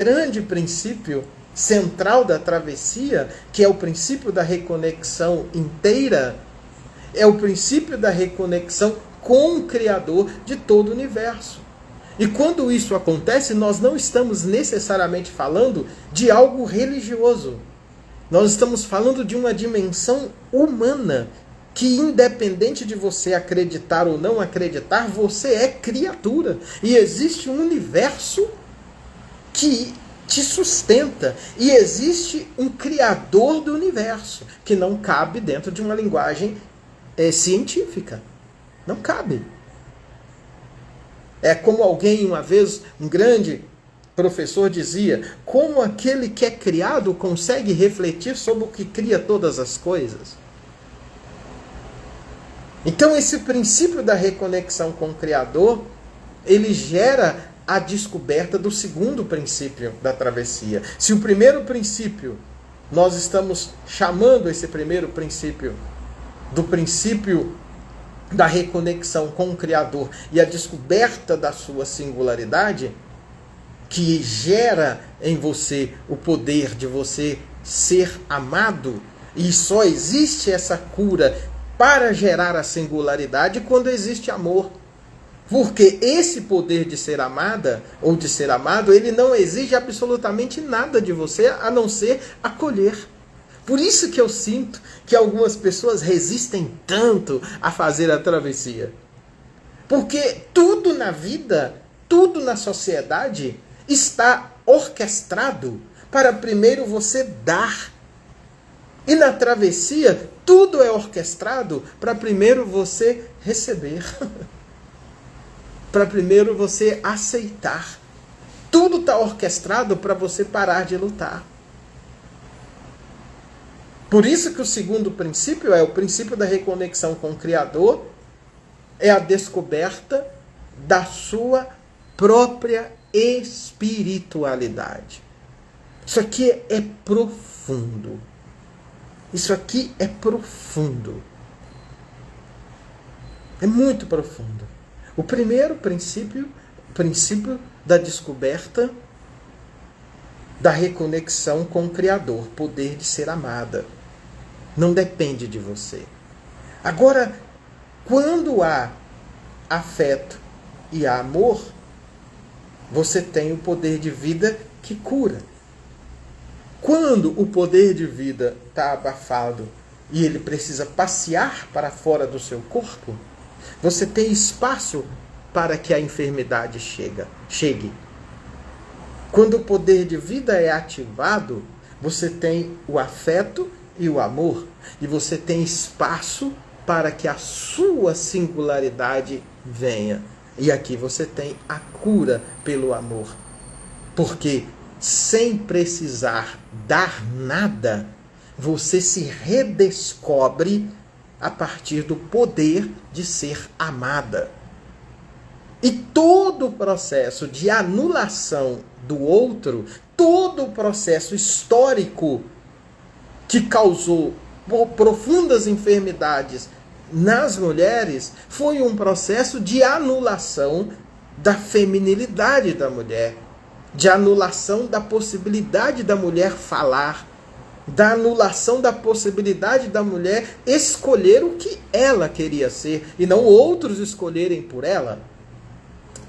grande princípio central da travessia, que é o princípio da reconexão inteira, é o princípio da reconexão com o Criador de todo o universo. E quando isso acontece, nós não estamos necessariamente falando de algo religioso. Nós estamos falando de uma dimensão humana, que independente de você acreditar ou não acreditar, você é criatura. E existe um universo que te sustenta. E existe um criador do universo, que não cabe dentro de uma linguagem científica. Não cabe. É como alguém, uma vez, um grande professor dizia, como aquele que é criado consegue refletir sobre o que cria todas as coisas? Então esse princípio da reconexão com o Criador, ele gera a descoberta do segundo princípio da travessia. Se o primeiro princípio, nós estamos chamando esse primeiro princípio do princípio da reconexão com o Criador e a descoberta da sua singularidade, que gera em você o poder de você ser amado, e só existe essa cura para gerar a singularidade quando existe amor. Porque esse poder de ser amada ou de ser amado, ele não exige absolutamente nada de você a não ser acolher. Por isso que eu sinto que algumas pessoas resistem tanto a fazer a travessia. Porque tudo na vida, tudo na sociedade está orquestrado para primeiro você dar. E na travessia, tudo é orquestrado para primeiro você receber. Para primeiro você aceitar. Tudo está orquestrado para você parar de lutar. Por isso que o segundo princípio é o princípio da reconexão com o Criador, é a descoberta da sua própria espiritualidade. Isso aqui é profundo. Isso aqui é profundo. É muito profundo. O primeiro princípio, o princípio da descoberta da reconexão com o Criador, poder de ser amada. Não depende de você. Agora, quando há afeto e há amor, você tem o poder de vida que cura. Quando o poder de vida está abafado e ele precisa passear para fora do seu corpo, você tem espaço para que a enfermidade chegue. Quando o poder de vida é ativado, você tem o afeto e o amor, e você tem espaço para que a sua singularidade venha. E aqui você tem a cura pelo amor. Porque sem precisar dar nada, você se redescobre a partir do poder de ser amada. E todo o processo de anulação do outro, todo o processo histórico que causou profundas enfermidades nas mulheres, foi um processo de anulação da feminilidade da mulher, de anulação da possibilidade da mulher falar, da anulação da possibilidade da mulher escolher o que ela queria ser e não outros escolherem por ela.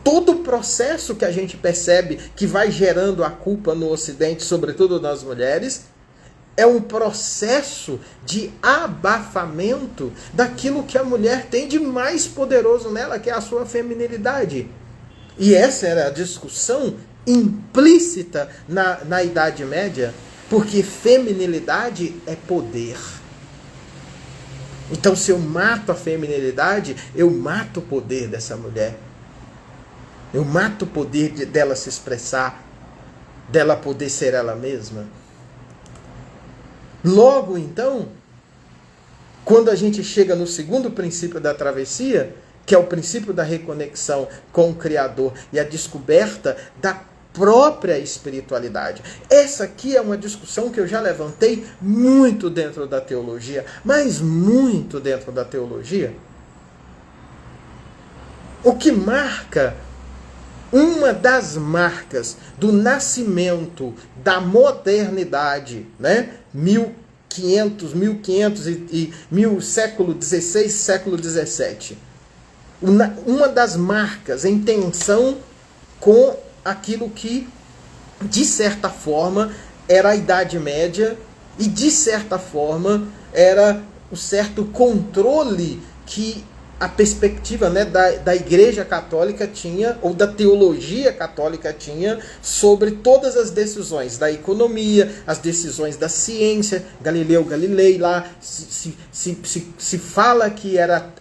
Todo o processo que a gente percebe que vai gerando a culpa no Ocidente, sobretudo nas mulheres, é um processo de abafamento daquilo que a mulher tem de mais poderoso nela, que é a sua feminilidade. E essa era a discussão implícita na Idade Média, porque feminilidade é poder. Então, se eu mato a feminilidade, eu mato o poder dessa mulher. Eu mato o poder dela se expressar, dela poder ser ela mesma. Logo, então, quando a gente chega no segundo princípio da travessia, que é o princípio da reconexão com o Criador e a descoberta da própria espiritualidade. Essa aqui é uma discussão que eu já levantei muito dentro da teologia, mas muito dentro da teologia. O que marca uma das marcas do nascimento da modernidade, né? 1500 e século XVI, século XVII. Uma das marcas em tensão com aquilo que, de certa forma, era a Idade Média e, de certa forma, era o certo controle que a perspectiva, né, da Igreja Católica tinha, ou da teologia católica tinha, sobre todas as decisões da economia, as decisões da ciência. Galileu Galilei lá se fala que era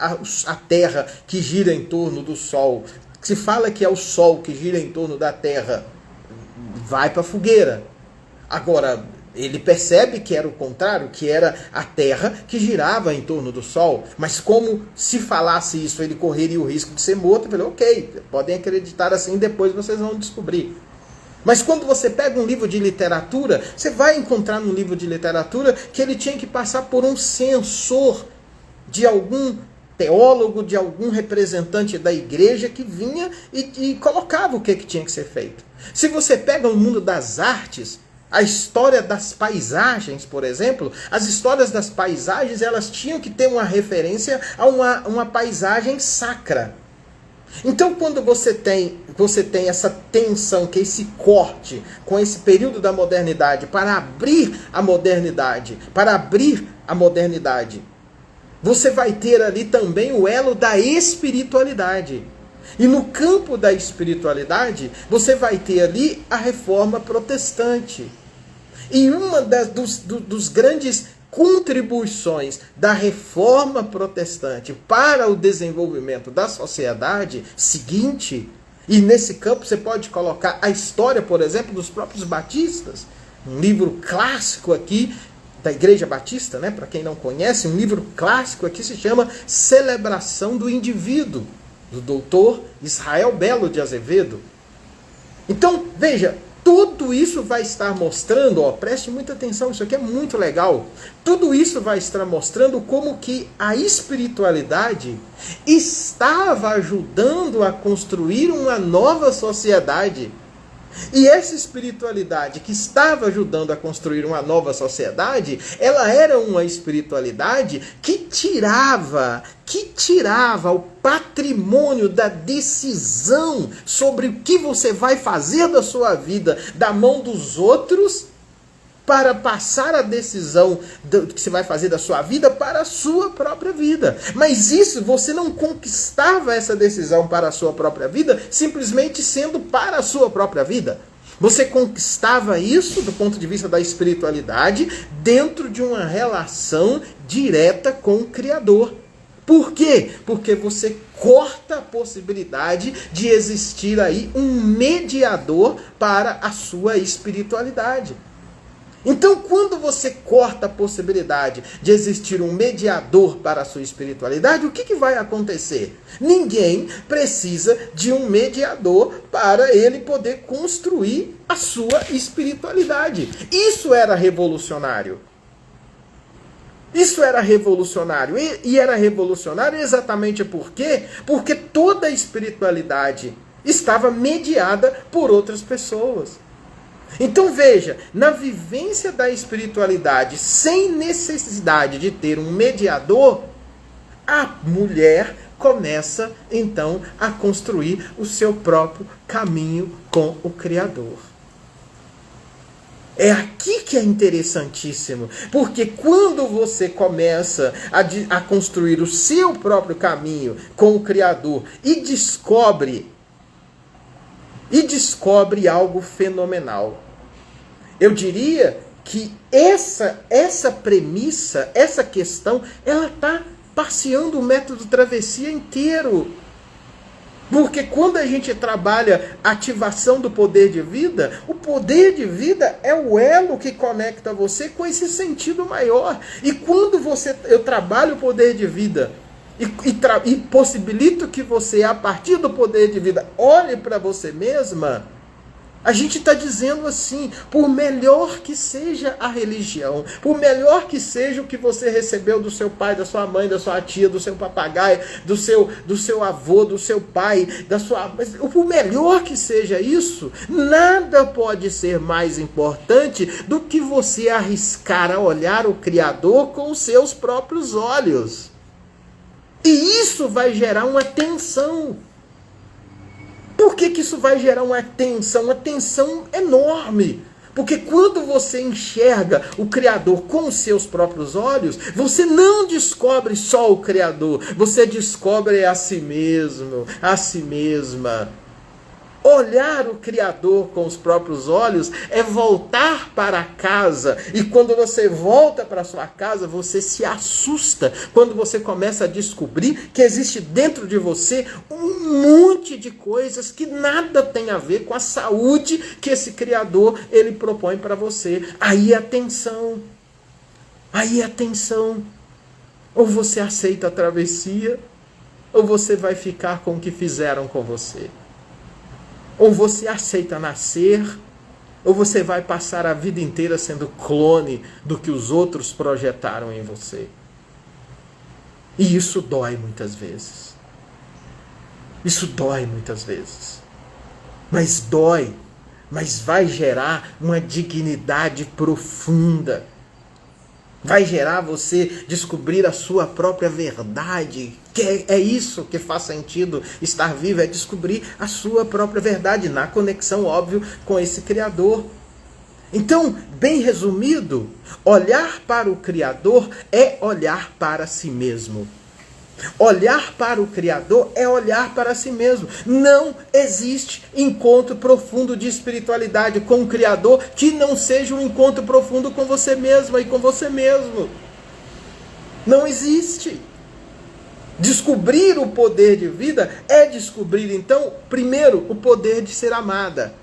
a Terra que gira em torno do Sol, se fala que é o Sol que gira em torno da Terra, vai para a fogueira. Agora, ele percebe que era o contrário, que era a Terra que girava em torno do Sol. Mas como se falasse isso, ele correria o risco de ser morto, eu falei, ok, podem acreditar assim, depois vocês vão descobrir. Mas quando você pega um livro de literatura, você vai encontrar num livro de literatura que ele tinha que passar por um censor de algum teólogo, de algum representante da igreja que vinha e colocava o que tinha que ser feito. Se você pega o mundo das artes, a história das paisagens, por exemplo, as histórias das paisagens, elas tinham que ter uma referência a uma paisagem sacra. Então, quando você tem essa tensão, que é esse corte com esse período da modernidade, para abrir a modernidade, você vai ter ali também o elo da espiritualidade. E no campo da espiritualidade, você vai ter ali a reforma protestante. E uma dos grandes contribuições da reforma protestante para o desenvolvimento da sociedade seguinte, e nesse campo você pode colocar a história, por exemplo, dos próprios batistas, um livro clássico aqui da Igreja Batista, né? Para quem não conhece, um livro clássico aqui se chama Celebração do Indivíduo, do doutor Israel Belo de Azevedo. Então, veja, tudo isso vai estar mostrando, preste muita atenção, isso aqui é muito legal. Tudo isso vai estar mostrando como que a espiritualidade estava ajudando a construir uma nova sociedade. E essa espiritualidade que estava ajudando a construir uma nova sociedade, ela era uma espiritualidade que tirava o patrimônio da decisão sobre o que você vai fazer da sua vida da mão dos outros, para passar a decisão do que você vai fazer da sua vida para a sua própria vida. Mas isso, você não conquistava essa decisão para a sua própria vida simplesmente sendo para a sua própria vida. Você conquistava isso do ponto de vista da espiritualidade dentro de uma relação direta com o Criador. Por quê? Porque você corta a possibilidade de existir aí um mediador para a sua espiritualidade. Então, quando você corta a possibilidade de existir um mediador para a sua espiritualidade, o que vai acontecer? Ninguém precisa de um mediador para ele poder construir a sua espiritualidade. Isso era revolucionário. Isso era revolucionário. E era revolucionário exatamente por quê? Porque toda a espiritualidade estava mediada por outras pessoas. Então veja, na vivência da espiritualidade, sem necessidade de ter um mediador, a mulher começa então a construir o seu próprio caminho com o Criador. É aqui que é interessantíssimo, porque quando você começa a construir o seu próprio caminho com o Criador e descobre algo fenomenal. Eu diria que essa premissa, essa questão, ela está passeando o método travessia inteiro. Porque quando a gente trabalha ativação do poder de vida, o poder de vida é o elo que conecta você com esse sentido maior. E quando eu trabalho o poder de vida e possibilito que você, a partir do poder de vida, olhe para você mesma, A gente está dizendo assim, por melhor que seja a religião, por melhor que seja o que você recebeu do seu pai, da sua mãe, da sua tia, do seu papagaio, do seu avô, do seu pai, mas por melhor que seja isso, nada pode ser mais importante do que você arriscar a olhar o Criador com os seus próprios olhos. E isso vai gerar uma tensão. Por que isso vai gerar uma tensão enorme? Porque quando você enxerga o Criador com os seus próprios olhos, você não descobre só o Criador, você descobre a si mesmo, a si mesma. Olhar o Criador com os próprios olhos é voltar para casa. E quando você volta para sua casa, você se assusta. Quando você começa a descobrir que existe dentro de você um monte de coisas que nada tem a ver com a saúde que esse Criador ele propõe para você. Aí a tensão. Aí a tensão. Ou você aceita a travessia, ou você vai ficar com o que fizeram com você. Ou você aceita nascer, ou você vai passar a vida inteira sendo clone do que os outros projetaram em você. E isso dói muitas vezes. Isso dói muitas vezes. Mas dói, mas vai gerar uma dignidade profunda. Vai gerar você descobrir a sua própria verdade. Que é isso que faz sentido estar vivo, é descobrir a sua própria verdade, na conexão, óbvio, com esse Criador. Então, bem resumido, olhar para o Criador é olhar para si mesmo. Olhar para o Criador é olhar para si mesmo. Não existe encontro profundo de espiritualidade com o Criador que não seja um encontro profundo com você mesma e com você mesmo. Não existe. Descobrir o poder de vida é descobrir, então, primeiro, o poder de ser amada.